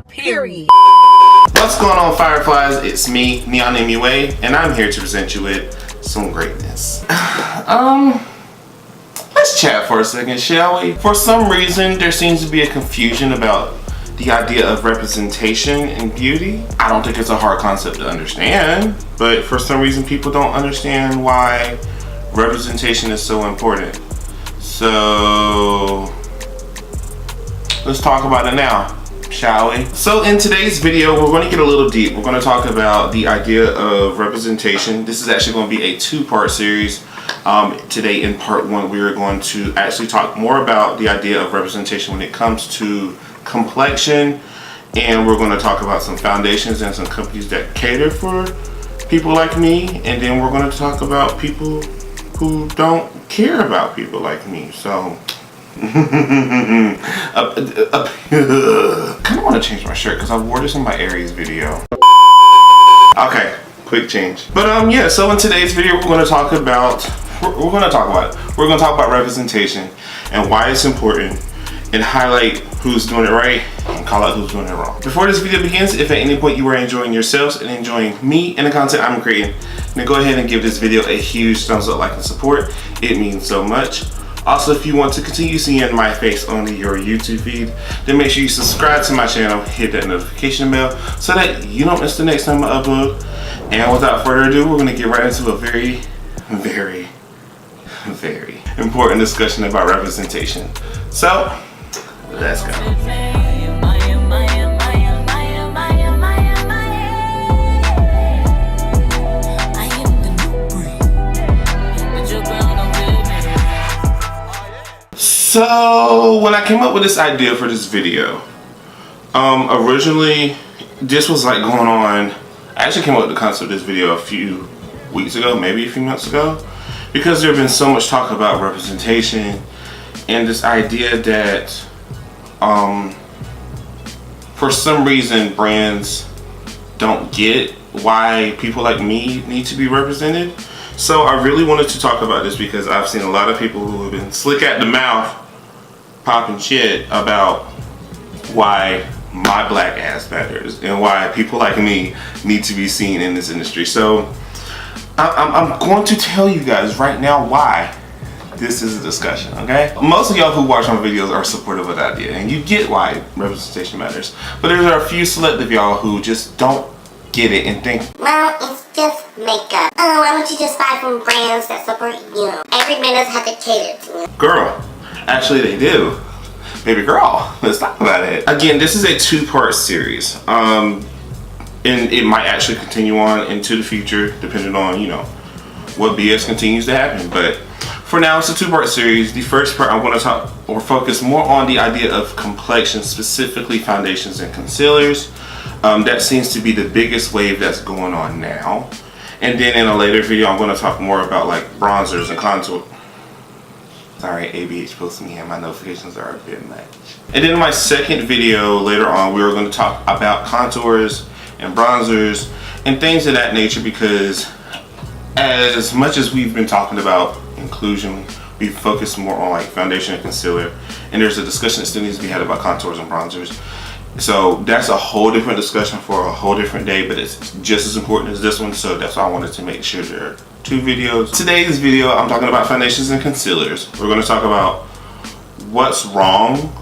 Period. What's going on, Fireflies? It's me, Neon MUA, and I'm here to present you with some greatness. Let's chat for a second, shall we? For some reason, there seems to be a confusion about the idea of representation in beauty. I don't think it's a hard concept to understand, but for some reason, people don't understand why representation is so important. So, let's talk about it now, shall we? So in today's video, we're going to get a little deep. We're going to talk about the idea of representation. This is actually going to be a two-part series. Today in part one, we are going to actually talk more about the idea of representation when it comes to complexion, and we're going to talk about some foundations and some companies that cater for people like me, and then we're going to talk about people who don't care about people like me. So kind of want to change my shirt because I wore this in my Aries video. Okay, quick change. But yeah, so in today's video we're going to talk about representation and why it's important, and highlight who's doing it right and call out who's doing it wrong. Before this video begins, if at any point you are enjoying yourselves and enjoying me and the content I'm creating, then go ahead and give this video a huge thumbs up, like, and support. It means so much. Also, if you want to continue seeing my face on your YouTube feed, then make sure you subscribe to my channel, hit that notification bell so that you don't miss the next time I upload. And without further ado, we're going to get right into a very, very, very important discussion about representation. So, let's go. So when I came up with this idea for this video, originally this was like going on. I actually came up with the concept of this video a few weeks ago, maybe a few months ago, because there have been so much talk about representation and this idea that for some reason brands don't get why people like me need to be represented. So I really wanted to talk about this because I've seen a lot of people who have been slick at the mouth popping shit about why my black ass matters and why people like me need to be seen in this industry. So I'm going to tell you guys right now why this is a discussion, okay? Most of y'all who watch my videos are supportive of the idea and you get why representation matters. But there are a few selective y'all who just don't get it and think, well, it's just makeup. Oh, why don't you just buy from brands that support you? Every brand has to cater to you. Girl, actually they do. Baby girl, let's talk about it. Again, this is a two-part series. And it might actually continue on into the future depending on, you know, what BS continues to happen. But for now, it's a two-part series. The first part, I want to talk or focus more on the idea of complexion, specifically foundations and concealers. That seems to be the biggest wave that's going on now. And then in a later video, I'm going to talk more about like bronzers and contour. Sorry, ABH posting me and my notifications are a bit much. And then in my second video later on, we are going to talk about contours and bronzers and things of that nature, because as much as we've been talking about inclusion, we focus more on like foundation and concealer, and there's a discussion that still needs to be had about contours and bronzers. So that's a whole different discussion for a whole different day, but it's just as important as this one, so that's why I wanted to make sure there are two videos. Today's video, I'm talking about foundations and concealers. We're going to talk about what's wrong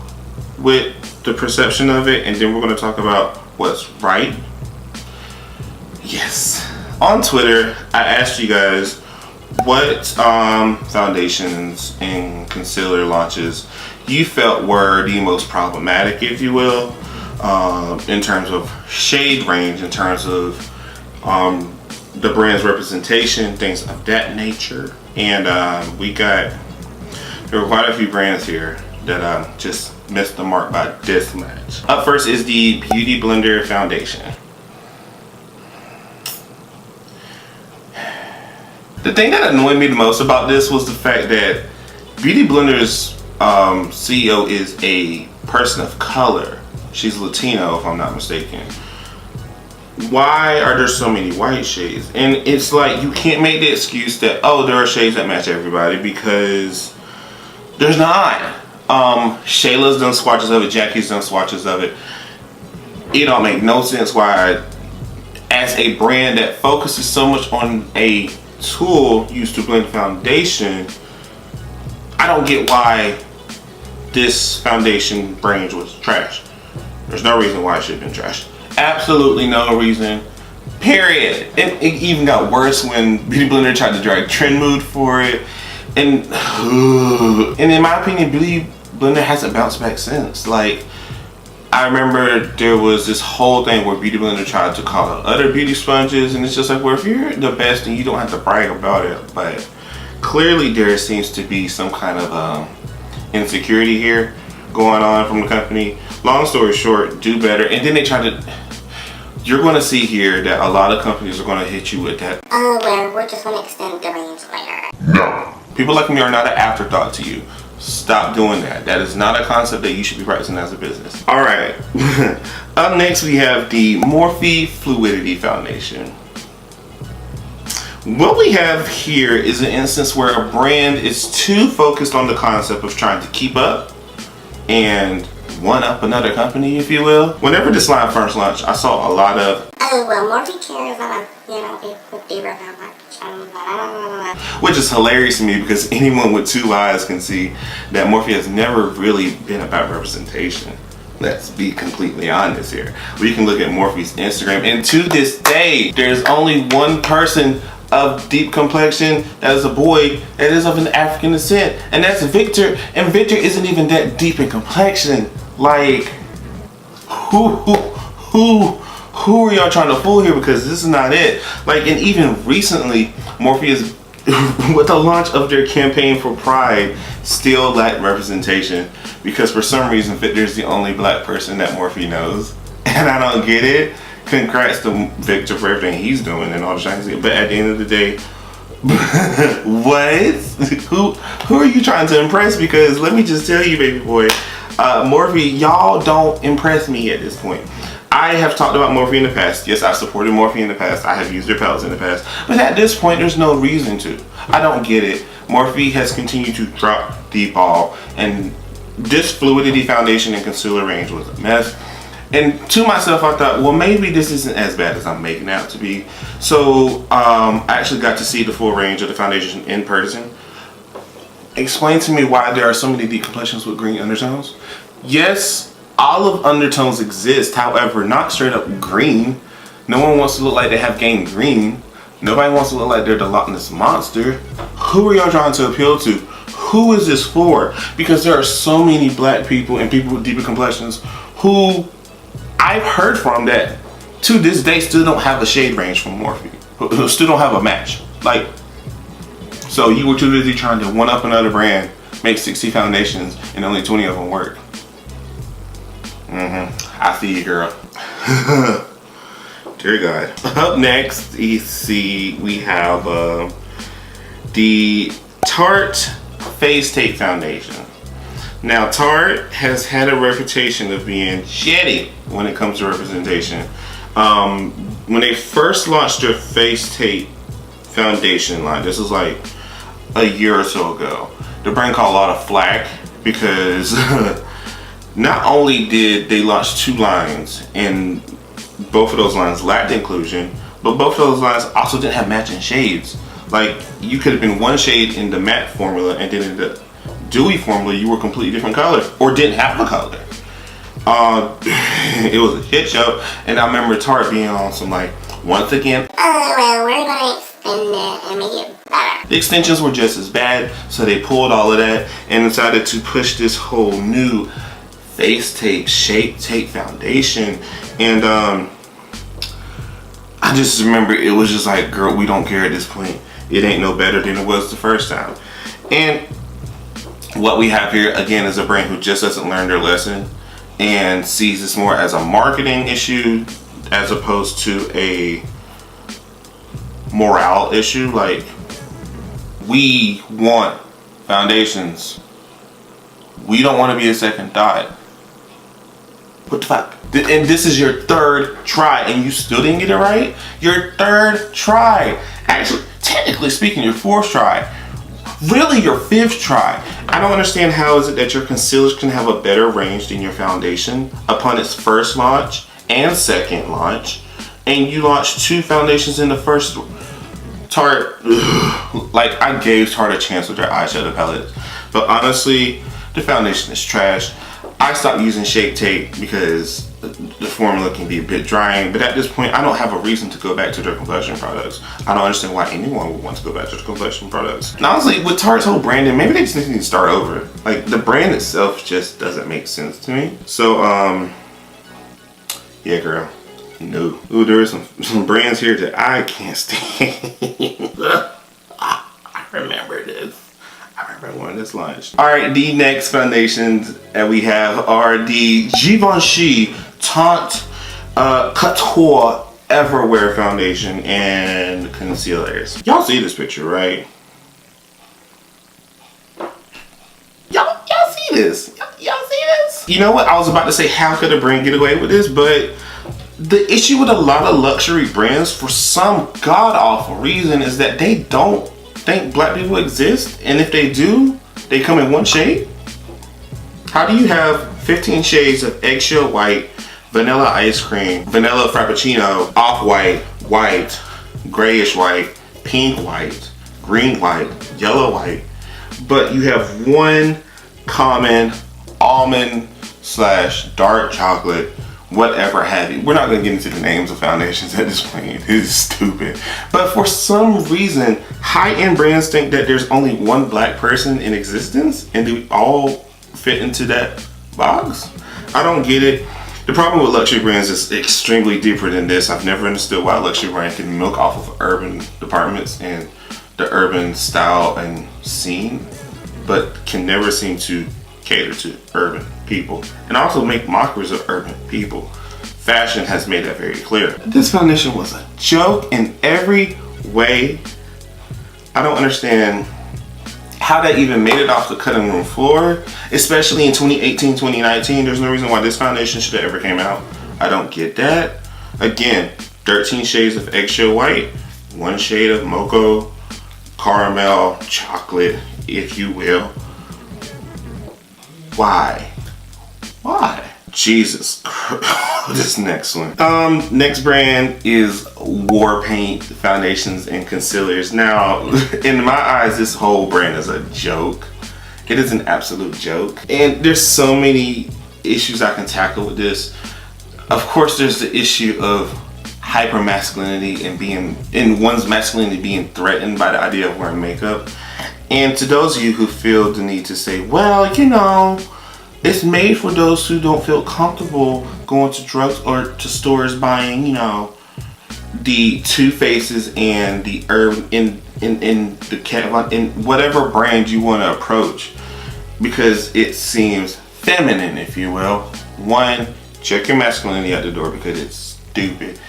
with the perception of it, and then we're going to talk about what's right. Yes. On Twitter, I asked you guys what foundations and concealer launches you felt were the most problematic, if you will, in terms of shade range, in terms of the brand's representation, things of that nature. And there were quite a few brands here that just missed the mark by this much. Up first is the Beauty Blender foundation. The thing that annoyed me the most about this was the fact that Beauty Blender's CEO is a person of color. She's Latino, if I'm not mistaken. Why are there so many white shades? And it's like, you can't make the excuse that, oh, there are shades that match everybody, because there's not. Shayla's done swatches of it, Jackie's done swatches of it. it don't make no sense why, as a brand that focuses so much on a tool used to blend foundation, I don't get why this foundation range was trash. There's no reason why it should have been trash. Absolutely no reason. Period. It even got worse when Beauty Blender tried to drag Trend Mood for it. And in my opinion, Beauty Blender hasn't bounced back since. Like, I remember there was this whole thing where Beauty Blender tried to call out other beauty sponges, and it's just like, well, if you're the best, then you don't have to brag about it. But clearly there seems to be some kind of insecurity here going on from the company. Long story short, do better. And then they try to, you're going to see here that a lot of companies are going to hit you with that. Well, we're just going to extend the range later. No. People like me are not an afterthought to you. Stop doing that. That is not a concept that you should be practicing as a business. All right. Up next, we have the Morphe Fluidity Foundation. What we have here is an instance where a brand is too focused on the concept of trying to keep up and one up another company, if you will. Whenever this line first launched, I saw a lot of, oh, well, Morphe cares about, which is hilarious to me because anyone with two eyes can see that Morphe has never really been about representation. Let's be completely honest here. We can look at Morphe's Instagram, and to this day, there's only one person of deep complexion that is a boy that is of an African descent, and that's Victor. And Victor isn't even that deep in complexion. Like, who are y'all trying to fool here? Because this is not it. Like, and even recently, Morphe is with the launch of their campaign for Pride, still lacked representation because for some reason Victor's the only black person that Morphe knows, and I don't get it. Congrats to Victor for everything he's doing and all the shines, but at the end of the day, what? Who are you trying to impress? Because let me just tell you, baby boy, Morphe, y'all don't impress me at this point. I have talked about Morphe in the past. Yes, I've supported Morphe in the past. I have used their palettes in the past. But at this point, there's no reason to. I don't get it. Morphe has continued to drop the ball, and this Fluidity Foundation and Concealer range was a mess. And to myself, I thought, well, maybe this isn't as bad as I'm making it out to be. So I actually got to see the full range of the foundation in person. Explain to me why there are so many deep complexions with green undertones. Yes, olive undertones exist, however, not straight up green. No one wants to look like they have gained green. Nobody wants to look like they're the Loch Ness Monster. Who are y'all trying to appeal to? Who is this for? Because there are so many black people and people with deeper complexions who I've heard from that to this day still don't have a shade range from Morphe. Who still don't have a match. Like, so you were too busy trying to one up another brand, make 60 foundations, and only 20 of them work. I see you, girl. Dear God. Up next, you see we have the Tarte Face Tape Foundation. Now, Tarte has had a reputation of being shitty when it comes to representation. When they first launched their Face Tape Foundation line, this was like a year or so ago, the brand caught a lot of flack because not only did they launch two lines and both of those lines lacked inclusion, but both of those lines also didn't have matching shades. Like, you could have been one shade in the matte formula, and then in the dewy formula you were completely different colors or didn't have a color. It was a shit show, and I remember Tarte being on some like, once again, well, we're gonna extend it and make it better. The extensions were just as bad, so they pulled all of that and decided to push this whole new face tape, shape tape foundation. And I just remember it was just like, girl, we don't care at this point. It ain't no better than it was the first time. And what we have here again is a brand who just doesn't learn their lesson and sees this more as a marketing issue as opposed to a morale issue. Like, we want foundations. We don't want to be a second thought. What the fuck? And this is your third try and you still didn't get it right? Your third try. Actually, technically speaking, your fourth try. Really, your fifth try. I don't understand how is it that your concealers can have a better range than your foundation upon its first launch and second launch, and you launched 2 foundations in the first. Tarte, like, I gave Tarte a chance with their eyeshadow palette, but honestly, the foundation is trash. I stopped using Shape Tape because the formula can be a bit drying, but at this point, I don't have a reason to go back to their complexion products. I don't understand why anyone would want to go back to their complexion products. And honestly, with Tarte's whole branding, maybe they just need to start over. Like, the brand itself just doesn't make sense to me. So, yeah, girl. No. Ooh, there are some brands here that I can't stand. I remember this. I remember when this launched. Alright, the next foundations that we have are the Givenchy Teint Couture Everwear Foundation and Concealers. Y'all see this picture, right? Y'all see this? Y'all see this? You know what? I was about to say, how could a brand get away with this? But the issue with a lot of luxury brands, for some god-awful reason, is that they don't think black people exist, and if they do, they come in one shade. How do you have 15 shades of eggshell white, vanilla ice cream, vanilla frappuccino, off-white, white, grayish white, pink white, green white, yellow white, but you have one common almond / dark chocolate, whatever have you. We're not going to get into the names of foundations at this point. It is stupid. But for some reason, high-end brands think that there's only one black person in existence, and they all fit into that box. I don't get it. The problem with luxury brands is extremely deeper than this. I've never understood why luxury brands can milk off of urban departments and the urban style and scene, but can never seem to cater to urban people and also make mockeries of urban people. Fashion has made that very clear. This foundation was a joke in every way. I don't understand how that even made it off the cutting room floor, especially in 2018, 2019. There's no reason why this foundation should have ever came out. I don't get that. Again, 13 shades of eggshell white, 1 shade of mocha, caramel, chocolate, if you will. Why? Jesus Christ. This next one. Next brand is War Paint Foundations and Concealers. Now, in my eyes, this whole brand is a joke. It is an absolute joke. And there's so many issues I can tackle with this. Of course, there's the issue of hyper masculinity and one's masculinity being threatened by the idea of wearing makeup. And to those of you who feel the need to say, well, you know, it's made for those who don't feel comfortable going to drugs or to stores buying, you know, the Too Faces and the herb in whatever brand you want to approach, because it seems feminine, if you will. 1, check your masculinity at the door because it's stupid.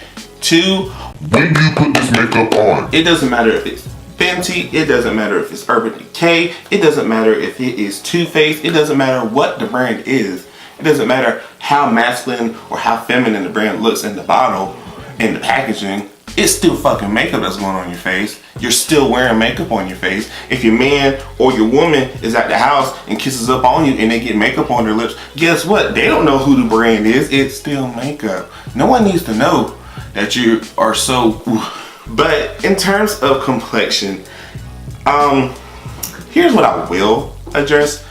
2, when do you put this makeup on? It doesn't matter if it's Fenty, it doesn't matter if it's Urban Decay, it doesn't matter if it is Too Faced, it doesn't matter what the brand is. It doesn't matter how masculine or how feminine the brand looks in the bottle and the packaging. It's still fucking makeup that's going on your face. You're still wearing makeup on your face. If your man or your woman is at the house and kisses up on you and they get makeup on their lips, guess what? They don't know who the brand is. It's still makeup. No one needs to know that you are so... But in terms of complexion, here's what I will address.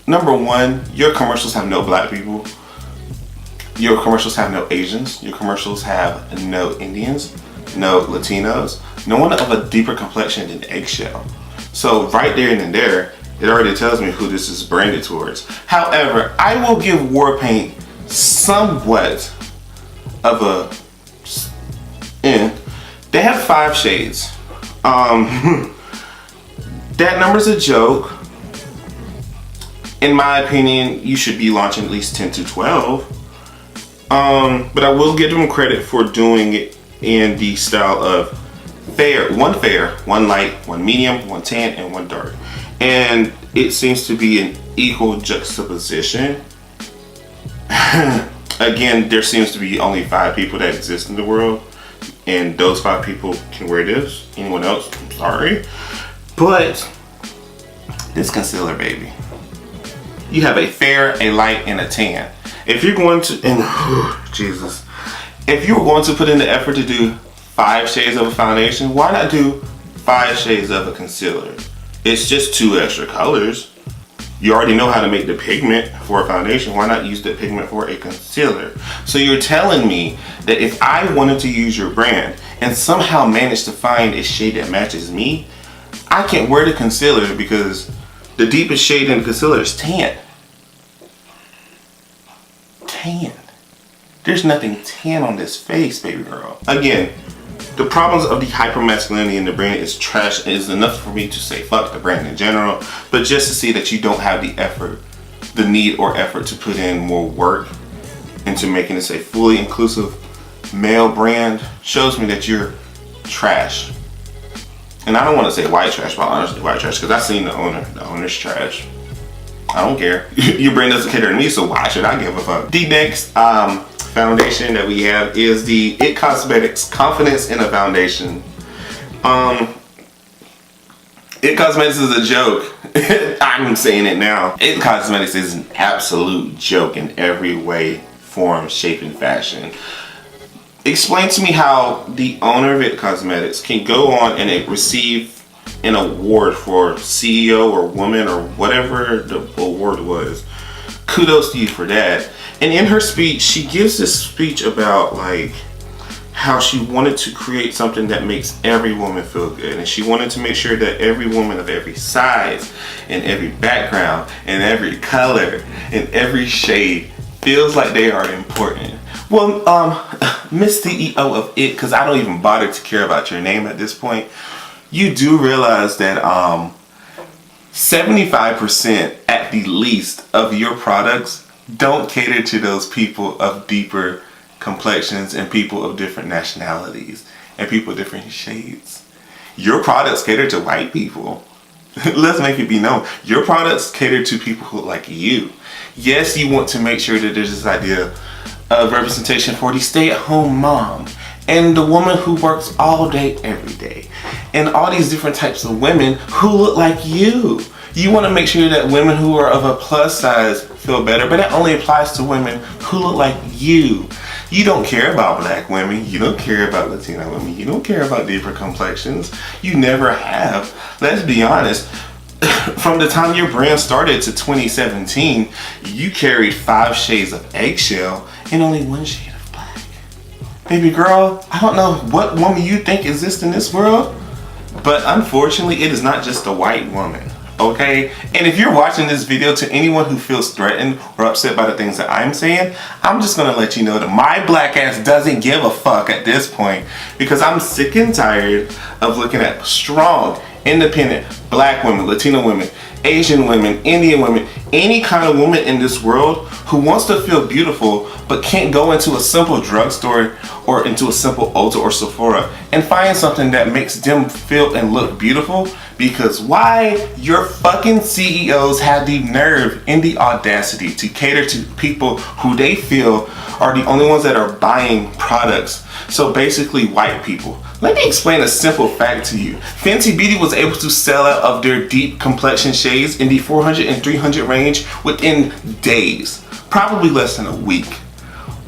Number 1, your commercials have no black people. Your commercials have no Asians. Your commercials have no Indians, no Latinos, no one of a deeper complexion than eggshell. So right there and there, it already tells me who this is branded towards. However, I will give War Paint somewhat of a... They have 5 shades. That number's a joke. In my opinion, you should be launching at least 10 to 12. But I will give them credit for doing it in the style of fair, 1 light, 1 medium, 1 tan, and 1 dark. And it seems to be an equal juxtaposition. Again, there seems to be only 5 people that exist in the world. And those 5 people can wear this. Anyone else, I'm sorry. But this concealer, baby. You have a fair, a light, and a tan. If you're going to, and Jesus, if you're going to put in the effort to do 5 shades of a foundation, why not do 5 shades of a concealer? It's just 2 extra colors. You already know how to make the pigment for a foundation. Why not use the pigment for a concealer? So you're telling me that if I wanted to use your brand and somehow manage to find a shade that matches me, I can't wear the concealer because the deepest shade in the concealer is tan. Tan. There's nothing tan on this face, baby girl. Again, the problems of the hypermasculinity in the brand is trash. Is enough for me to say fuck the brand in general, but just to see that you don't have the effort, the need or effort to put in more work into making this a fully inclusive male brand shows me that you're trash. And I don't want to say white trash, but honestly white trash, because I've seen the owner. The owner's trash. I don't care. Your brand doesn't cater to me, so why should I give a fuck? The next foundation that we have is the IT Cosmetics Confidence in a Foundation. IT Cosmetics is a joke. I'm saying it now. IT Cosmetics is an absolute joke in every way, form, shape, and fashion. Explain to me how the owner of IT Cosmetics can go on and receive an award for CEO or woman or whatever the award was. Kudos to you for that. And in her speech, she gives this speech about like how she wanted to create something that makes every woman feel good, and she wanted to make sure that every woman of every size and every background and every color and every shade feels like they are important. Well, Miss CEO of IT, because I don't even bother to care about your name at this point, you do realize that 75% at the least of your products don't cater to those people of deeper complexions and people of different nationalities and people of different shades. Your products cater to white people. Let's make it be known. Your products cater to people who like you. Yes, you want to make sure that there's this idea of representation for the stay-at-home mom and the woman who works all day, every day, and all these different types of women who look like you. You want to make sure that women who are of a plus size feel better, but that only applies to women who look like you. You don't care about black women. You don't care about Latina women. You don't care about deeper complexions. You never have. Let's be honest. From the time your brand started to 2017, you carried 5 shades of eggshell and only 1 shade of black. Baby girl, I don't know what woman you think exists in this world, but unfortunately it is not just a white woman. Okay? And if you're watching this video, to anyone who feels threatened or upset by the things that I'm saying, I'm just gonna let you know that my black ass doesn't give a fuck at this point, because I'm sick and tired of looking at strong, independent black women, Latino women, Asian women, Indian women, any kind of woman in this world who wants to feel beautiful but can't go into a simple drugstore or into a simple Ulta or Sephora and find something that makes them feel and look beautiful. Because why? Your fucking CEOs have the nerve and the audacity to cater to people who they feel are the only ones that are buying products. So basically white people. Let me explain a simple fact to you. Fenty Beauty was able to sell out of their deep complexion shades in the 400 and 300 range within days, probably less than a week.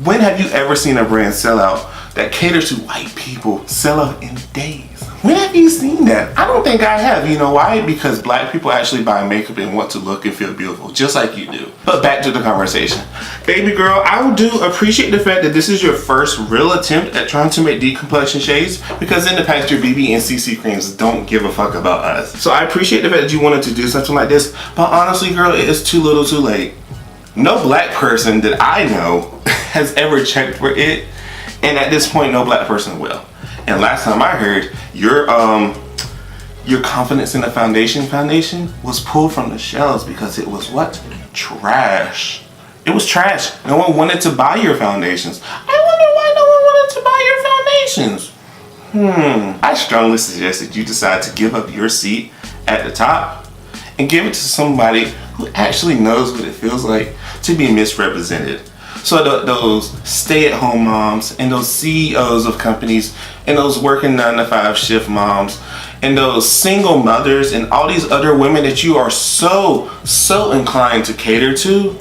When have you ever seen a brand sell out that caters to white people sell out in days? When have you seen that? I don't think I have. You know why? Because black people actually buy makeup and want to look and feel beautiful, just like you do. But back to the conversation. Baby girl, I do appreciate the fact that this is your first real attempt at trying to make deep complexion shades, because in the past your BB and CC creams don't give a fuck about us. So I appreciate the fact that you wanted to do something like this, but honestly girl, it is too little too late. No black person that I know has ever checked for it, and at this point no black person will. And last time I heard, your confidence in the foundation was pulled from the shelves because it was what? Trash. It was trash. No one wanted to buy your foundations. I wonder why no one wanted to buy your foundations. I strongly suggest that you decide to give up your seat at the top and give it to somebody who actually knows what it feels like to be misrepresented. So those stay-at-home moms and those CEOs of companies and those working 9-to-5 shift moms and those single mothers and all these other women that you are so inclined to cater to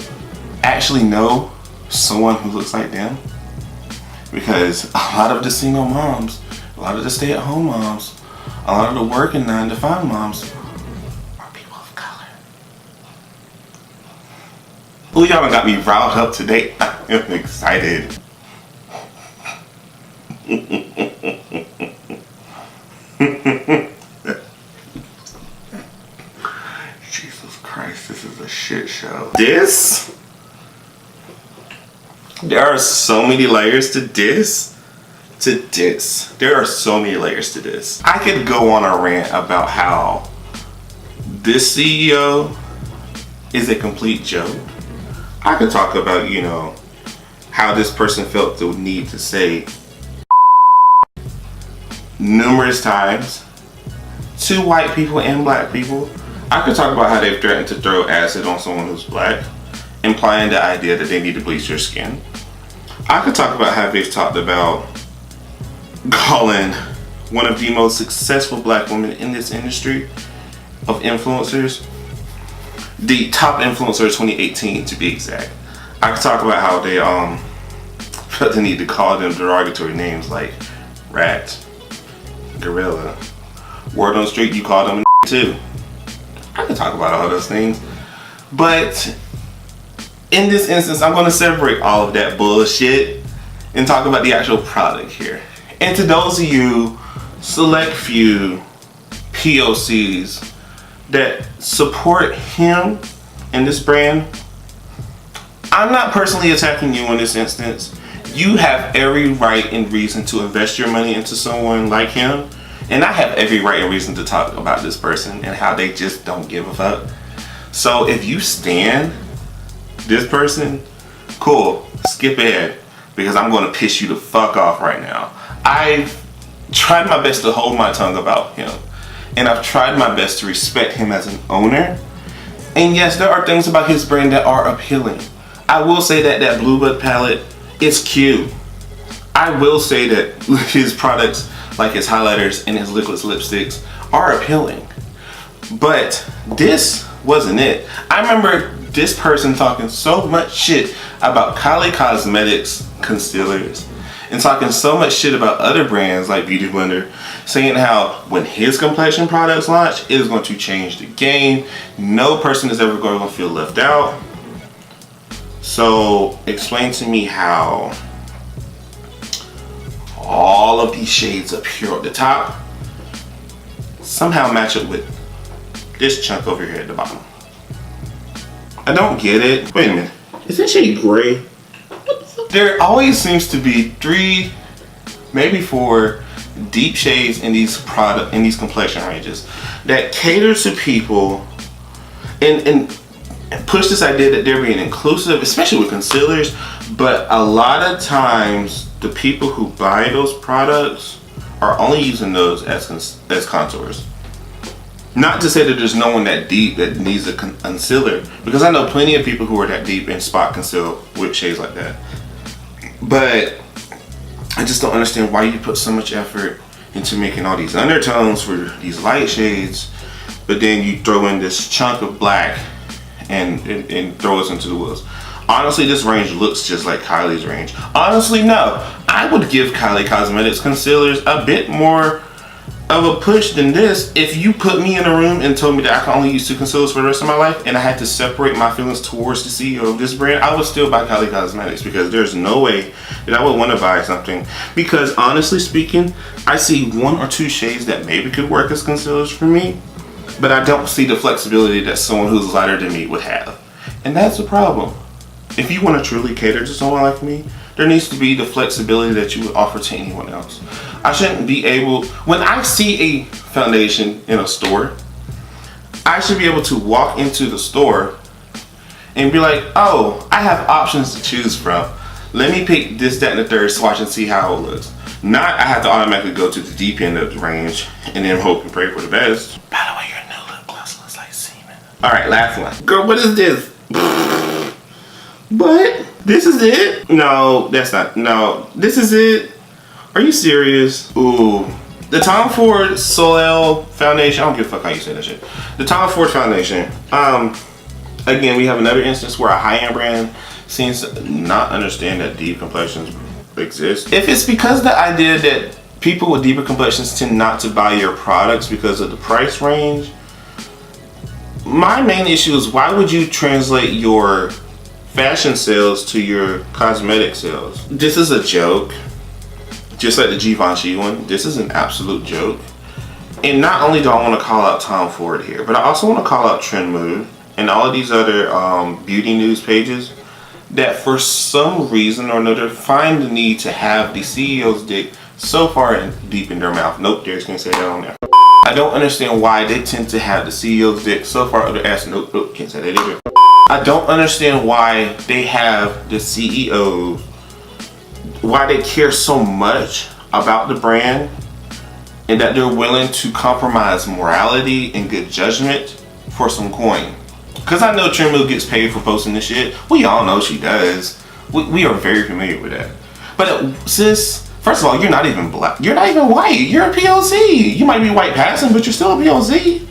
actually know someone who looks like them. Because a lot of the single moms, a lot of the stay-at-home moms, a lot of the working 9-to-5 moms are people of color. Ooh, y'all got me riled up today. I'm excited. Jesus Christ, this is a shit show. There are so many layers to this. There are so many layers to this. I could go on a rant about how this CEO is a complete joke. I could talk about, you know, how this person felt the need to say numerous times to white people and black people. I could talk about how they've threatened to throw acid on someone who's black, implying the idea that they need to bleach their skin. I could talk about how they've talked about calling one of the most successful black women in this industry of influencers, the top influencer of 2018 to be exact. I could talk about how they felt the need to call them derogatory names like rat, gorilla. Word on the street, you call them a too. I could talk about all those things, but in this instance, I'm going to separate all of that bullshit and talk about the actual product here. And to those of you, select few POCs that support him and this brand, I'm not personally attacking you in this instance. You have every right and reason to invest your money into someone like him. And I have every right and reason to talk about this person and how they just don't give a fuck. So if you stan this person, cool, skip ahead, because I'm going to piss you the fuck off right now. I've tried my best to hold my tongue about him, and I've tried my best to respect him as an owner. And yes, there are things about his brand that are appealing. I will say that that Bluebud palette is cute. I will say that his products, like his highlighters and his liquid lipsticks, are appealing. But this wasn't it. I remember this person talking so much shit about Kylie Cosmetics concealers and talking so much shit about other brands like Beauty Blender, saying how when his complexion products launch, it is going to change the game. No person is ever going to feel left out. So explain to me how all of these shades up here at the top somehow match up with this chunk over here at the bottom. I don't get it. Wait a minute. Is that shade gray? There always seems to be 3, maybe 4 deep shades in these complexion ranges that cater to people and push this idea that they're being inclusive, especially with concealers. But a lot of times the people who buy those products are only using those as contours. Not to say that there's no one that deep that needs a concealer, because I know plenty of people who are that deep and spot conceal with shades like that. But I just don't understand why you put so much effort into making all these undertones for these light shades, but then you throw in this chunk of black and throw us into the woods. Honestly, this range looks just like Kylie's range. Honestly, no. I would give Kylie Cosmetics concealers a bit more of a push than this. If you put me in a room and told me that I can only use 2 concealers for the rest of my life and I had to separate my feelings towards the CEO of this brand, I would still buy Kylie Cosmetics, because there's no way that I would want to buy something. Because honestly speaking, I see 1 or 2 shades that maybe could work as concealers for me, but I don't see the flexibility that someone who's lighter than me would have. And that's the problem. If you want to truly cater to someone like me, there needs to be the flexibility that you would offer to anyone else. I shouldn't be able, when I see a foundation in a store, I should be able to walk into the store and be like, oh, I have options to choose from. Let me pick this, that, and the third swatch and see how it looks. Not I have to automatically go to the deep end of the range and then hope and pray for the best. By the way, your new lip gloss looks like semen. Alright, last one. Girl, what is this? What? This is it? No, that's not. No, this is it. Are you serious? Ooh. The Tom Ford Soleil foundation. I don't give a fuck how you say that shit. The Tom Ford foundation. Again, we have another instance where a high-end brand seems to not understand that deep complexions exist. If it's because the idea that people with deeper complexions tend not to buy your products because of the price range, my main issue is why would you translate your fashion sales to your cosmetic sales? This is a joke. Just like the Givenchy one, this is an absolute joke. And not only do I want to call out Tom Ford here, but I also want to call out Trend Move and all of these other beauty news pages that for some reason or another find the need to have the CEO's dick so far deep in their mouth. Nope, Darius can't say that on there. I don't understand why they tend to have the CEO's dick so far up their ass. Nope, can't say that either. I don't understand why they have the CEOs, why they care so much about the brand and that they're willing to compromise morality and good judgment for some coin. Because I know Trend Move gets paid for posting this shit. We all know she does. We are very familiar with that. But sis, first of all, you're not even black. You're not even white. You're a POC. You might be white passing, but you're still a POC.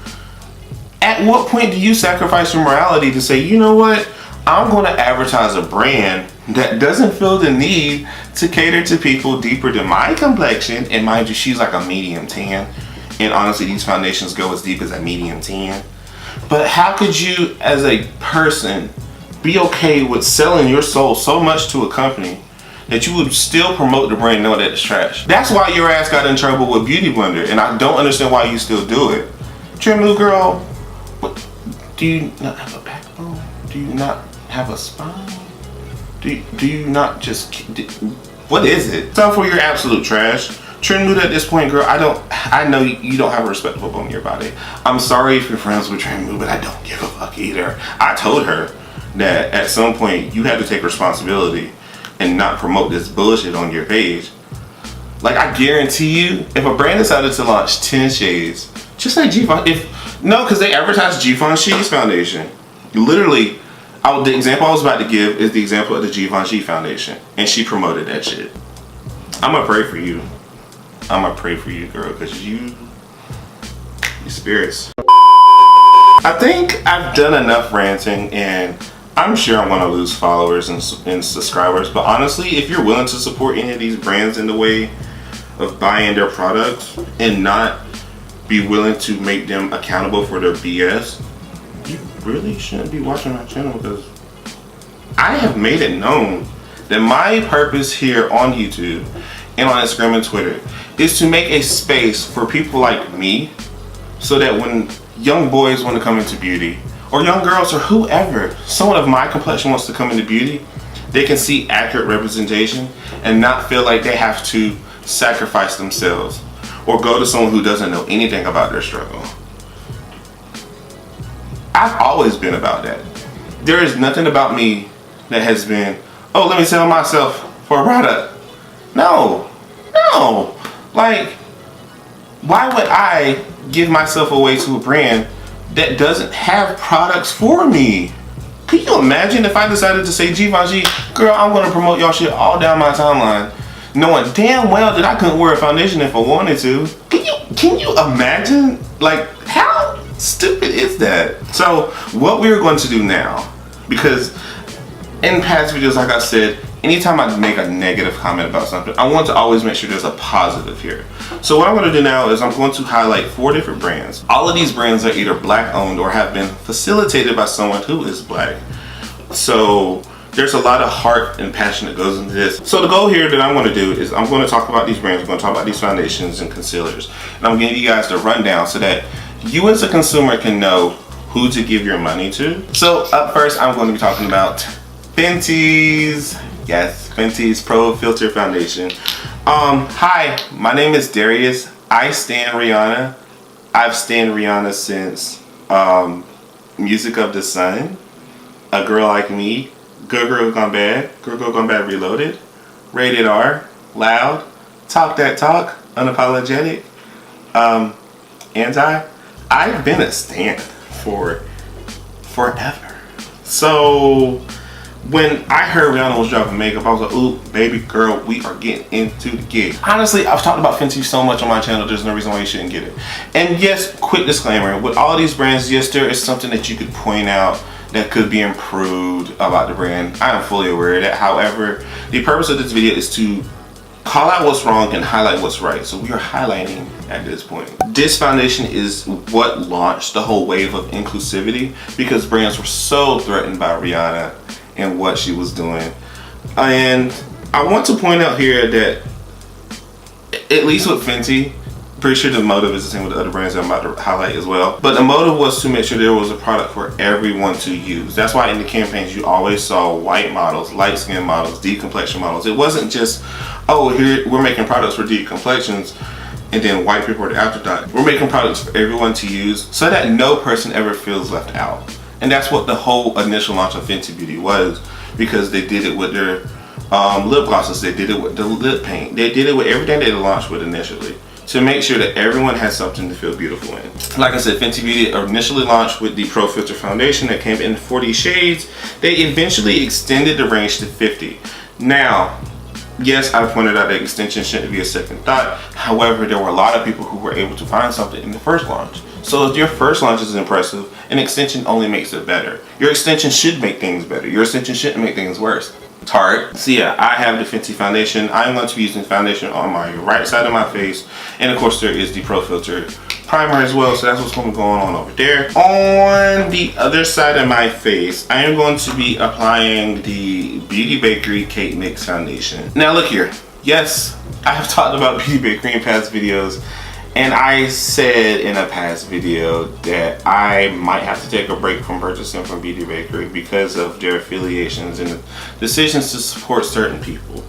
At what point do you sacrifice your morality to say, you know what? I'm going to advertise a brand that doesn't feel the need to cater to people deeper than my complexion. And mind you, she's like a medium tan. And honestly, these foundations go as deep as a medium tan. But how could you, as a person, be okay with selling your soul so much to a company that you would still promote the brand knowing that it's trash? That's why your ass got in trouble with Beauty Blender, and I don't understand why you still do it. Trend Move girl, what, do you not have a backbone? Do you not have a spine? Do you not just, what is it? Time for your absolute trash. Trend Move at this point, girl, I know you don't have a respectable bone in your body. I'm sorry if you're friends with Trend Move, but I don't give a fuck either. I told her that at some point you had to take responsibility and not promote this bullshit on your page. Like, I guarantee you, if a brand decided to launch 10 shades, just like Givenchy, because they advertised Givenchy's foundation. Literally, the example I was about to give is the example of the Givenchy foundation, and she promoted that shit. I'ma pray for you. I'ma pray for you, girl, because you spirits. I think I've done enough ranting, and I'm sure I'm gonna lose followers and subscribers, but honestly, if you're willing to support any of these brands in the way of buying their products and not be willing to make them accountable for their BS, you really shouldn't be watching my channel, because I have made it known that my purpose here on YouTube and on Instagram and Twitter is to make a space for people like me, so that when young boys want to come into beauty, or young girls, or whoever, someone of my complexion wants to come into beauty, they can see accurate representation and not feel like they have to sacrifice themselves or go to someone who doesn't know anything about their struggle. I've always been about that. There is nothing about me that has been, oh, let me sell myself for a product. No. Like, why would I give myself away to a brand that doesn't have products for me? Can you imagine if I decided to say, Givenchy, girl, I'm gonna promote y'all shit all down my timeline, knowing damn well that I couldn't wear a foundation if I wanted to? Can you imagine? Like, how stupid is that? So what we're going to do now, because in past videos, like I said, anytime I make a negative comment about something, I want to always make sure there's a positive here. So what I'm going to do now is I'm going to highlight 4 different brands. All of these brands are either black owned or have been facilitated by someone who is black. So there's a lot of heart and passion that goes into this. So the goal here that I'm going to do is I'm going to talk about these brands, I'm going to talk about these foundations and concealers, and I'm giving you guys the rundown so that you as a consumer can know who to give your money to. So up first, I'm going to be talking about Fenty's. Yes, Fenty's Pro Filter Foundation. Hi, my name is Darius. I stan Rihanna. I've stan Rihanna since Music of the Sun, A Girl Like Me, Good Girl Gone Bad, Good Girl Gone Bad Reloaded, Rated R, Loud, Talk That Talk, Unapologetic, Anti. I've been a stan for forever. So when I heard Rihanna was dropping makeup, I was like, ooh, baby girl, we are getting into the gig. Honestly, I've talked about Fenty so much on my channel, there's no reason why you shouldn't get it. And yes, quick disclaimer, with all these brands, yes, there is something that you could point out that could be improved about the brand. I am fully aware of that. However, the purpose of this video is to call out what's wrong and highlight what's right. So we are highlighting at this point. This foundation is what launched the whole wave of inclusivity, because brands were so threatened by Rihanna and what she was doing. And I want to point out here that at least with Fenty, pretty sure the motive is the same with the other brands I'm about to highlight as well. But the motive was to make sure there was a product for everyone to use. That's why in the campaigns you always saw white models, light skin models, deep complexion models. It wasn't just, oh, here we're making products for deep complexions and then white people are the afterthought. We're making products for everyone to use so that no person ever feels left out. And that's what the whole initial launch of Fenty Beauty was, because they did it with their lip glosses, they did it with the lip paint, they did it with everything they launched with initially, to make sure that everyone has something to feel beautiful in. Like I said, Fenty Beauty initially launched with the Pro Filter foundation that came in 40 shades. They eventually extended the range to 50. Now, yes, I pointed out that extension shouldn't be a second thought. However, there were a lot of people who were able to find something in the first launch. So if your first launch is impressive, an extension only makes it better. Your extension should make things better. Your extension shouldn't make things worse. It's hard. So yeah, I have the Fenty foundation. I'm going to be using foundation on my right side of my face. And of course there is the Pro Filter primer as well. So that's what's going to be going on over there. On the other side of my face, I am going to be applying the Beauty Bakery Cake Mix foundation. Now look here. Yes, I have talked about Beauty Bakery in past videos. And I said in a past video that I might have to take a break from purchasing from Beauty Bakery because of their affiliations and decisions to support certain people.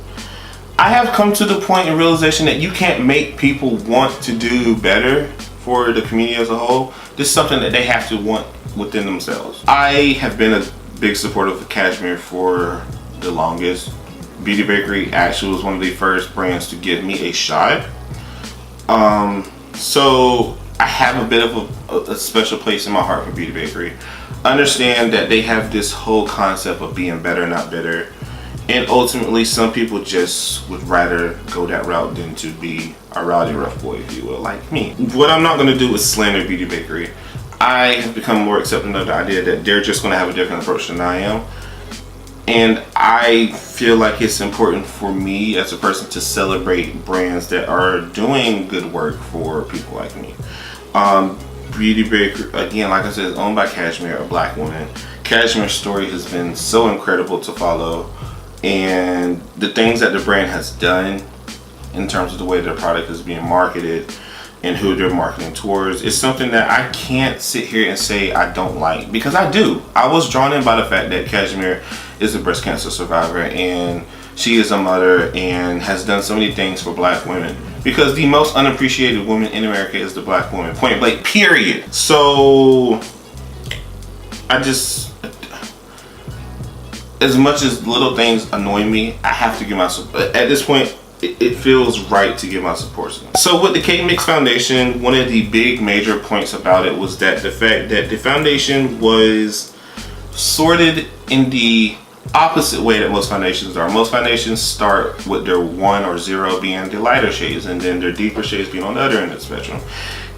I have come to the point in realization that you can't make people want to do better for the community as a whole. This is something that they have to want within themselves. I have been a big supporter of Cashmere for the longest. Beauty Bakery actually was one of the first brands to give me a shot. So I have a bit of a special place in my heart for Beauty Bakery. Understand that they have this whole concept of being better, not bitter. And ultimately, some people just would rather go that route than to be a rowdy rough boy, if you will, like me. What I'm not going to do is slander Beauty Bakery. I have become more accepting of the idea that they're just going to have a different approach than I am. And I feel like it's important for me as a person to celebrate brands that are doing good work for people like me. Beauty Bakery, again, like I said, is owned by Cashmere, a black woman. Cashmere's story has been so incredible to follow. And the things that the brand has done in terms of the way their product is being marketed and who they're marketing towards is something that I can't sit here and say I don't like, because I do. I was drawn in by the fact that Cashmere is a breast cancer survivor and she is a mother and has done so many things for black women, because the most unappreciated woman in America is the black woman, point blank, period. So I just, as much as little things annoy me, I have to give my support. At this point, it feels right to give my support. So with the Cake Mix foundation, one of the big major points about it was that the fact that the foundation was sorted in the opposite way that most foundations are. Most foundations start with their 1 or 0 being the lighter shades and then their deeper shades being on the other end of the spectrum.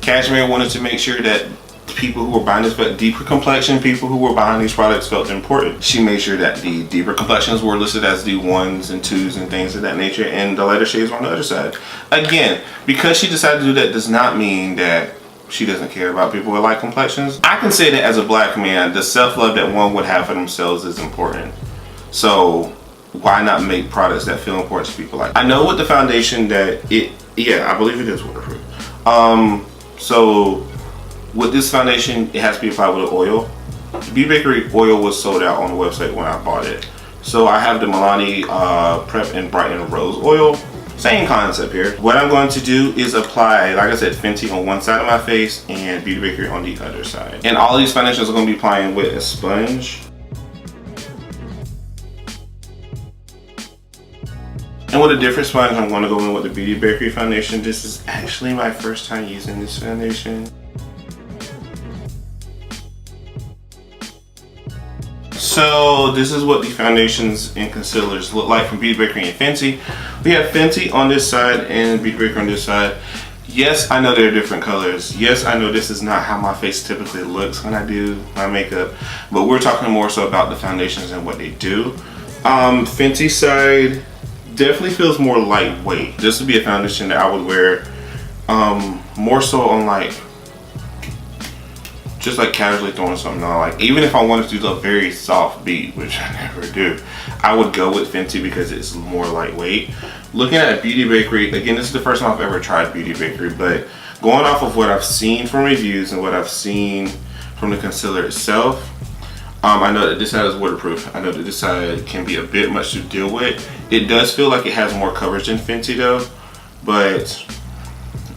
Cashmere wanted to make sure that people who were buying this, but deeper complexion people who were buying these products felt important. She made sure that the deeper complexions were listed as the 1s and 2s and things of that nature, and the lighter shades were on the other side. Again, because she decided to do that does not mean that she doesn't care about people with light complexions. I can say that as a black man, the self-love that one would have for themselves is important. So why not make products that feel important to people like that? I know with the foundation that I believe it is waterproof. So with this foundation, it has to be applied with an oil. The Beauty Bakery oil was sold out on the website when I bought it. So I have the Milani Prep and Brighten Rose oil. Same concept here. What I'm going to do is apply, like I said, Fenty on one side of my face and Beauty Bakery on the other side. And all these foundations are going to be applying with a sponge. And with a different sponge, I'm going to go in with the Beauty Bakery foundation. This is actually my first time using this foundation. So this is what the foundations and concealers look like from Beauty Bakery and Fenty. We have Fenty on this side and Beauty Bakery on this side. Yes, I know there are different colors. Yes, I know this is not how my face typically looks when I do my makeup, but we're talking more so about the foundations and what they do. Fenty side definitely feels more lightweight. This would be a foundation that I would wear more so on like, just like casually throwing something on. Like even if I wanted to do a very soft beat, which I never do, I would go with Fenty because it's more lightweight. Looking at Beauty Bakery, again, this is the first time I've ever tried Beauty Bakery, but going off of what I've seen from reviews and what I've seen from the concealer itself, I know that this side is waterproof. I know that this side can be a bit much to deal with. It does feel like it has more coverage than Fenty though, but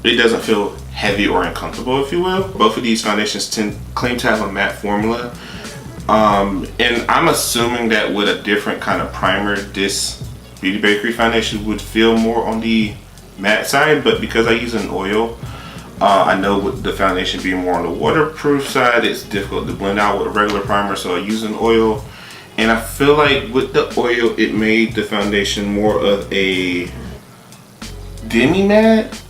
it doesn't feel heavy or uncomfortable, if you will. Both of these foundations claim to have a matte formula. And I'm assuming that with a different kind of primer, this Beauty Bakery foundation would feel more on the matte side, but because I use an oil, I know with the foundation being more on the waterproof side, it's difficult to blend out with a regular primer, so I use an oil. And I feel like with the oil, it made the foundation more of a demi-matte,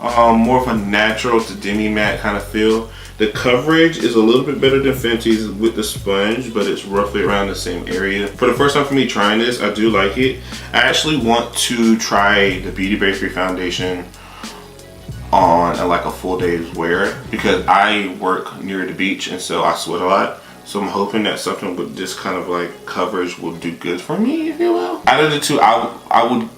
more of a natural to demi-matte kind of feel. The coverage is a little bit better than Fenty's with the sponge, but it's roughly around the same area. For the first time for me trying this, I do like it. I actually want to try the Beauty Bakery foundation on like a full day's wear because I work near the beach and so I sweat a lot. So I'm hoping that something with this kind of like coverage will do good for me, if you will. Out of the two, I would,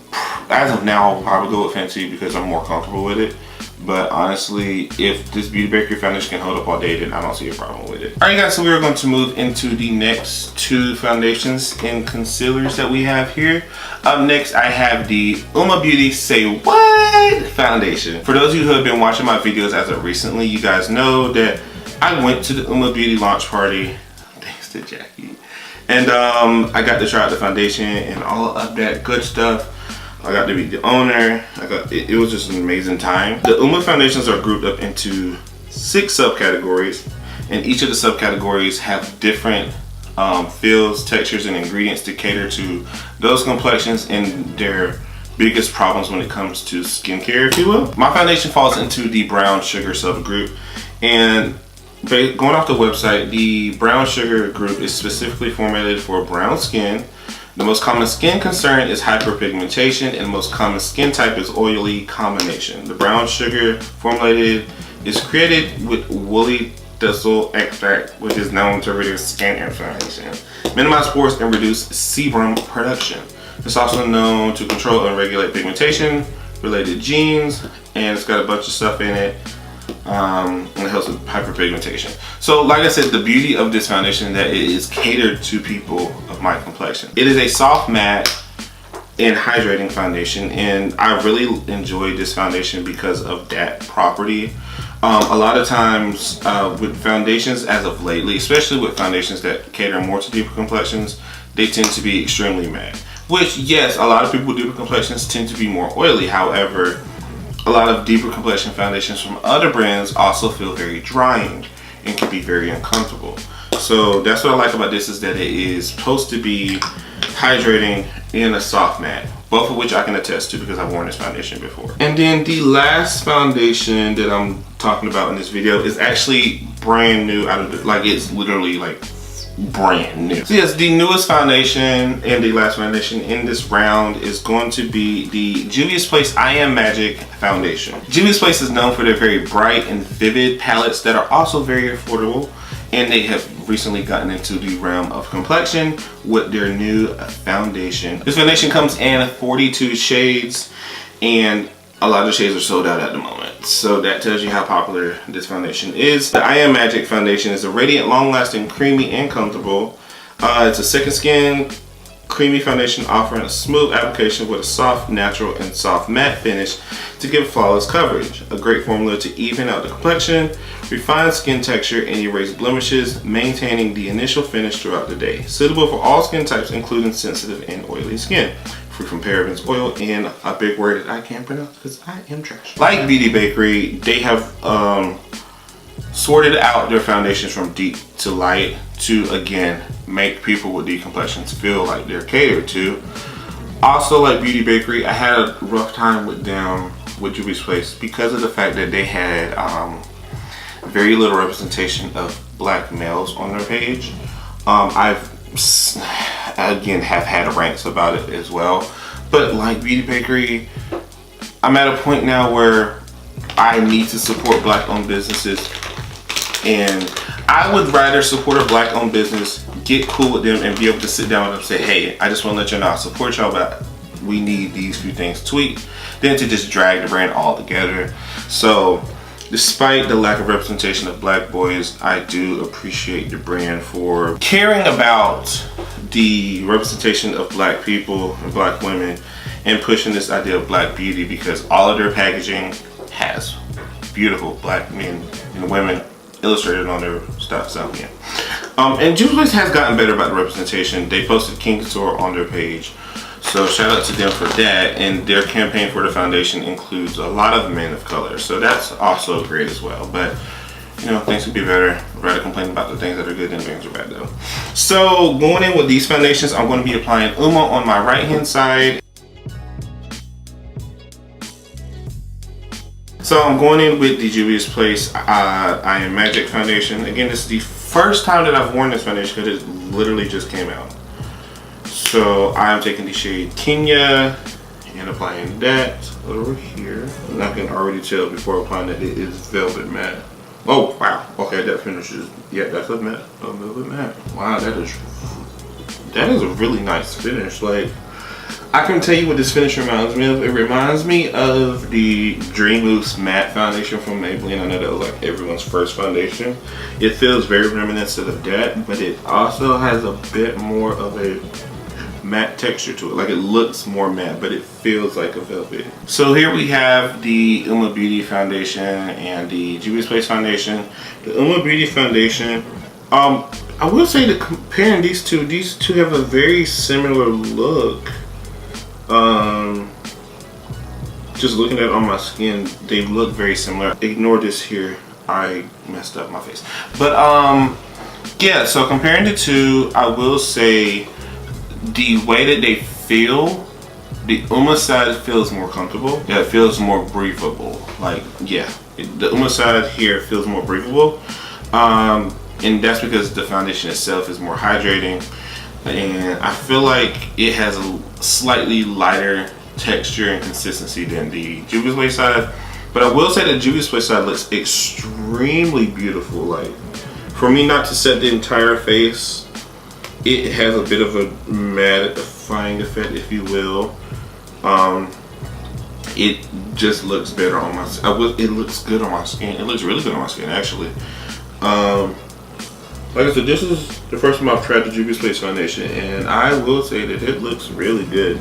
as of now, I would go with Fenty because I'm more comfortable with it. But honestly, if this Beauty Bakery foundation can hold up all day, then I don't see a problem with it. Alright guys, so we're going to move into the next two foundations and concealers that we have here. Up next, I have the Uoma Beauty Say What foundation. For those of you who have been watching my videos as of recently, you guys know that I went to the Uoma Beauty launch party, thanks to Jackie. And I got to try out the foundation and all of that good stuff. I got to meet the owner. It was just an amazing time. The Uoma foundations are grouped up into 6 subcategories, and each of the subcategories have different feels, textures, and ingredients to cater to those complexions and their biggest problems when it comes to skincare, if you will. My foundation falls into the brown sugar subgroup, and going off the website, the brown sugar group is specifically formulated for brown skin. The most common skin concern is hyperpigmentation, and the most common skin type is oily combination. The brown sugar formulated is created with woolly thistle extract, which is known to reduce skin inflammation, minimize pores, and reduce sebum production. It's also known to control and regulate pigmentation, related genes, and it's got a bunch of stuff in it. And it helps with hyperpigmentation. So like I said, the beauty of this foundation is that it is catered to people of my complexion. It is a soft matte and hydrating foundation, and I really enjoy this foundation because of that property. A lot of times with foundations as of lately, especially with foundations that cater more to deeper complexions, they tend to be extremely matte. Which, yes, a lot of people with deeper complexions tend to be more oily. However, a lot of deeper complexion foundations from other brands also feel very drying and can be very uncomfortable. So that's what I like about this, is that it is supposed to be hydrating in a soft matte, both of which I can attest to because I've worn this foundation before. And then the last foundation that I'm talking about in this video is actually brand new out of the, like, it's literally like brand new. So yes, the newest foundation and the last foundation in this round is going to be the JUVIA'S I Am Magic foundation. JUVIA'S is known for their very bright and vivid palettes that are also very affordable, and they have recently gotten into the realm of complexion with their new foundation. This foundation comes in 42 shades, and a lot of the shades are sold out at the moment. So that tells you how popular this foundation is. The I Am Magic foundation is a radiant, long-lasting, creamy, and comfortable. It's a second skin creamy foundation offering a smooth application with a soft, natural, and soft matte finish to give flawless coverage. A great formula to even out the complexion, refine skin texture, and erase blemishes, maintaining the initial finish throughout the day. Suitable for all skin types, including sensitive and oily skin. Free from parabens, oil, and a big word that I can't pronounce because I am trash. Like Beauty Bakery, they have sorted out their foundations from deep to light to, again, make people with deep complexions feel like they're catered to. Also, like Beauty Bakery, I had a rough time with them with Juvia's Place because of the fact that they had very little representation of black males on their page. I've again have had rants about it as well, but like Beauty Bakery, I'm at a point now where I need to support black owned businesses, and I would rather support a black owned business, get cool with them, and be able to sit down with them and say, hey, I just want to let you know I support y'all, but we need these few things tweaked, than to just drag the brand all together. So despite the lack of representation of black boys, I do appreciate the brand for caring about the representation of black people and black women and pushing this idea of black beauty, because all of their packaging has beautiful black men and women illustrated on their stuff. So yeah. And Juvia's Place has gotten better about the representation. They posted King Couture on their page, so shout out to them for that. And their campaign for the foundation includes a lot of men of color, so that's also great as well. But you know, things could be better. I'd rather complain about the things that are good than things that are bad though. So going in with these foundations, I'm going to be applying Uma on my right hand side. So I'm going in with the Juvia's Place I Am Magic foundation. Again, this is the first time that I've worn this foundation because it literally just came out. So I'm taking the shade Kenya and applying that over here. And I can already tell before applying that it is velvet matte. Oh wow, okay, that finishes, yeah, that's a matte, a velvet matte. Wow, that is a really nice finish. Like, I can tell you what this finish reminds me of. It reminds me of the Dream Mousse matte foundation from Maybelline. I know that was like everyone's first foundation. It feels very reminiscent of that, but it also has a bit more of a matte texture to it. Like, it looks more matte, but it feels like a velvet. So here we have the Uma Beauty foundation and the Juvia's Place foundation. The Uma Beauty foundation, I will say that comparing these two have a very similar look. Just looking at it on my skin, they look very similar. Ignore this here, I messed up my face. But yeah, so comparing the two, I will say the way that they feel, the Uma side feels more comfortable. Yeah, it feels more breathable. Like, yeah, the Uma side here feels more breathable. And that's because the foundation itself is more hydrating. And I feel like it has a slightly lighter texture and consistency than the Juvia's Place side. But I will say the Juvia's Place side looks extremely beautiful. Like, for me not to set the entire face, it has a bit of a mattifying effect, if you will. It just looks better on my skin. It looks good on my skin. It looks really good on my skin, actually. Like I said, this is the first time I've tried the Juvia's Place foundation, and I will say that it looks really good.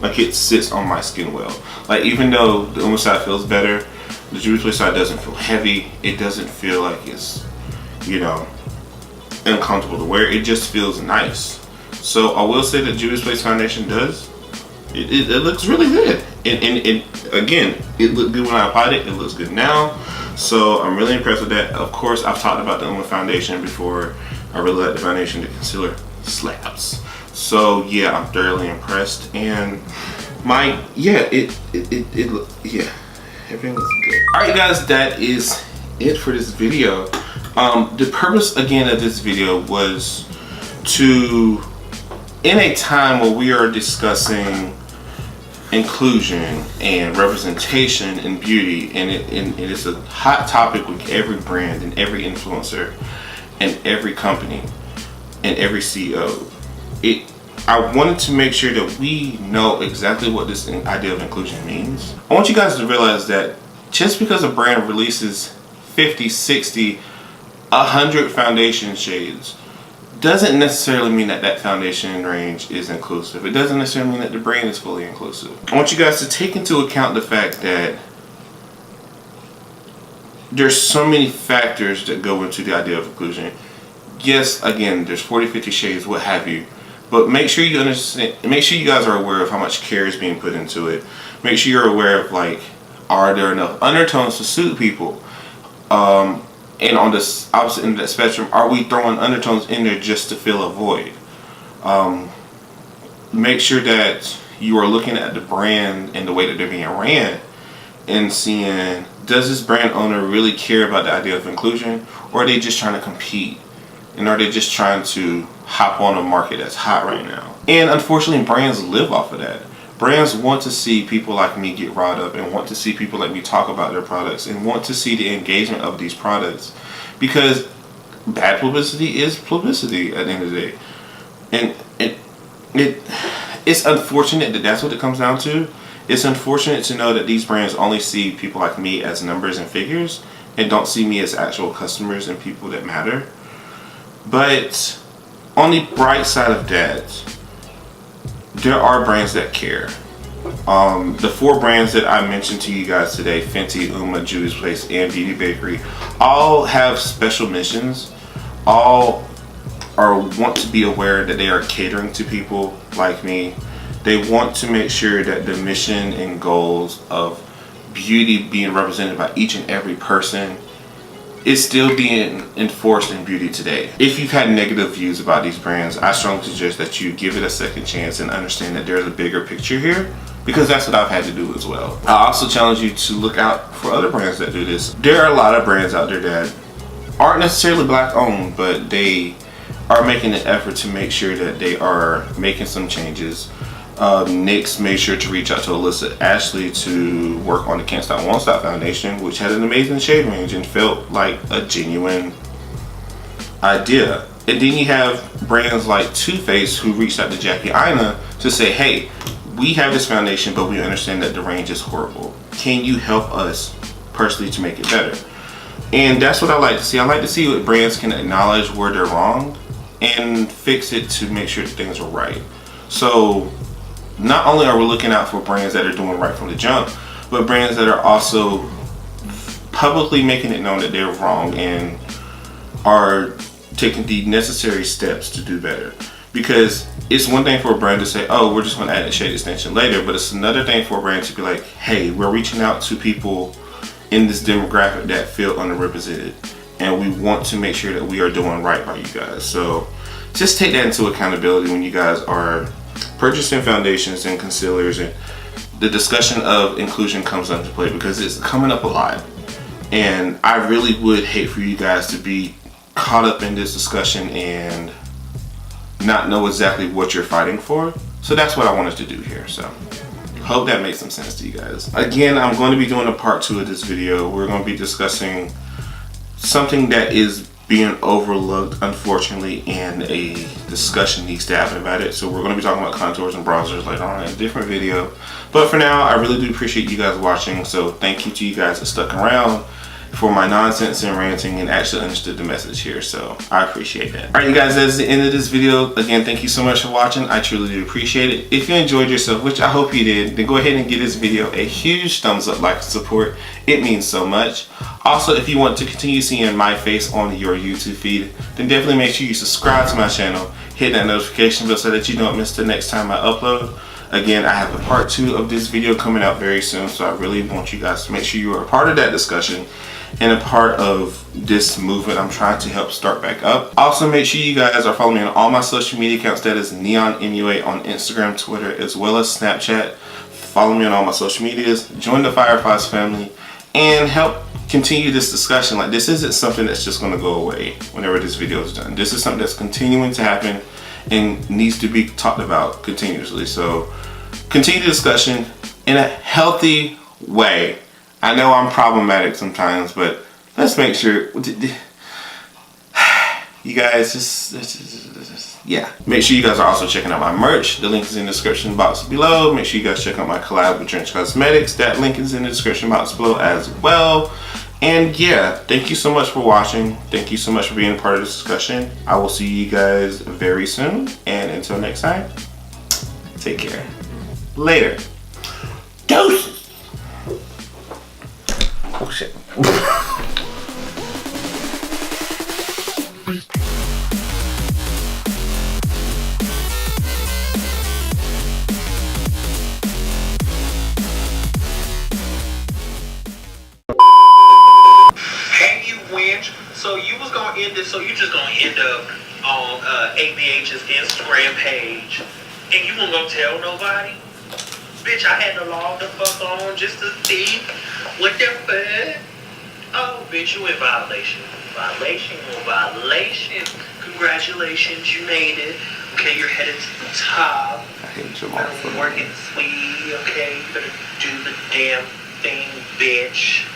Like, it sits on my skin well. Like, even though the Uma side feels better, the Juvia's Place side doesn't feel heavy. It doesn't feel like it's, you know, uncomfortable to wear. It just feels nice. So I will say that Juvia's Place foundation does. It looks really good. And again, it looked good when I applied it. It looks good now. So I'm really impressed with that. Of course, I've talked about the Uma foundation before. I really like the foundation. The concealer slaps. So yeah, I'm thoroughly impressed. And everything looks good. All right, guys, that is it for this video. The purpose again of this video was to, in a time where we are discussing inclusion and representation in beauty, and it's a hot topic with every brand and every influencer and every company and every CEO. I wanted to make sure that we know exactly what this idea of inclusion means. I want you guys to realize that just because a brand releases 50, 60, 100 foundation shades doesn't necessarily mean that that foundation range is inclusive. It doesn't necessarily mean that the brand is fully inclusive. I want you guys to take into account the fact that there's so many factors that go into the idea of inclusion. Yes, again, there's 40, 50 shades, what have you. But make sure you understand, make sure you guys are aware of how much care is being put into it. Make sure you're aware of, like, are there enough undertones to suit people? And on the opposite end of that spectrum, are we throwing undertones in there just to fill a void? Make sure that you are looking at the brand and the way that they're being ran and seeing, does this brand owner really care about the idea of inclusion, or are they just trying to compete? And are they just trying to hop on a market that's hot right now? And unfortunately, brands live off of that. Brands want to see people like me get riled up and want to see people like me talk about their products and want to see the engagement of these products, because bad publicity is publicity at the end of the day. And it's unfortunate that that's what it comes down to. It's unfortunate to know that these brands only see people like me as numbers and figures and don't see me as actual customers and people that matter. But on the bright side of that, there are brands that care. The 4 brands that I mentioned to you guys today, Fenty, Uma, JUVIA'S, and Beauty Bakery, all have special missions. All want to be aware that they are catering to people like me. They want to make sure that the mission and goals of beauty being represented by each and every person is still being enforced in beauty today. If you've had negative views about these brands, I strongly suggest that you give it a second chance and understand that there's a bigger picture here, because that's what I've had to do as well. I also challenge you to look out for other brands that do this. There are a lot of brands out there that aren't necessarily black owned, but they are making an effort to make sure that they are making some changes. NYX made sure to reach out to Alyssa Ashley to work on the Can't Stop Won't Stop Foundation, which had an amazing shade range and felt like a genuine idea. And then you have brands like Too Faced who reached out to Jackie Aina to say, hey, we have this foundation, but we understand that the range is horrible. Can you help us personally to make it better? And that's what I like to see. I like to see what brands can acknowledge where they're wrong and fix it to make sure that things are right. So not only are we looking out for brands that are doing right from the jump, but brands that are also publicly making it known that they're wrong and are taking the necessary steps to do better. Because it's one thing for a brand to say, oh, we're just going to add a shade extension later, but it's another thing for a brand to be like, hey, we're reaching out to people in this demographic that feel underrepresented, and we want to make sure that we are doing right by you guys. So just take that into accountability when you guys are purchasing foundations and concealers, and the discussion of inclusion comes into play, because it's coming up a lot. And I really would hate for you guys to be caught up in this discussion and not know exactly what you're fighting for. So that's what I wanted to do here. So hope that makes some sense to you guys. Again, I'm going to be doing a part 2 of this video. We're going to be discussing something that is being overlooked, unfortunately, and a discussion needs to happen about it. So we're going to be talking about contours and bronzers later on in a different video. But for now, I really do appreciate you guys watching. So thank you to you guys that stuck around for my nonsense and ranting and actually understood the message here. So I appreciate that. Alright, you guys, that's the end of this video. Again, thank you so much for watching. I truly do appreciate it. If you enjoyed yourself, which I hope you did, then go ahead and give this video a huge thumbs up, like, and support. It means so much. Also, if you want to continue seeing my face on your YouTube feed, then definitely make sure you subscribe to my channel, hit that notification bell so that you don't miss the next time I upload. Again, I have a part 2 of this video coming out very soon, so I really want you guys to make sure you are a part of that discussion and a part of this movement I'm trying to help start back up. Also, make sure you guys are following me on all my social media accounts. That is NeonMUA on Instagram, Twitter, as well as Snapchat. Follow me on all my social medias. Join the Fireflies family and help continue this discussion. Like, this isn't something that's just going to go away whenever this video is done. This is something that's continuing to happen and needs to be talked about continuously. So continue the discussion in a healthy way. I know I'm problematic sometimes, but let's make sure you guys just yeah. Make sure you guys are also checking out my merch. The link is in the description box below. Make sure you guys check out my collab with Drench Cosmetics. That link is in the description box below as well. And yeah, thank you so much for watching. Thank you so much for being a part of this discussion. I will see you guys very soon. And until next time, take care. Later. Deuces. Oh shit. Hey, you wench. So you was gonna end it, so you just gonna end up on ABH's Instagram page and you weren't gonna tell nobody? Bitch, I had to log the fuck on just to see what the fuck. Oh, bitch, you in violation. Violation. Congratulations, you made it. Okay, you're headed to the top. I hate Jamal for Better work it, sweetie. Okay, you better do the damn thing, bitch.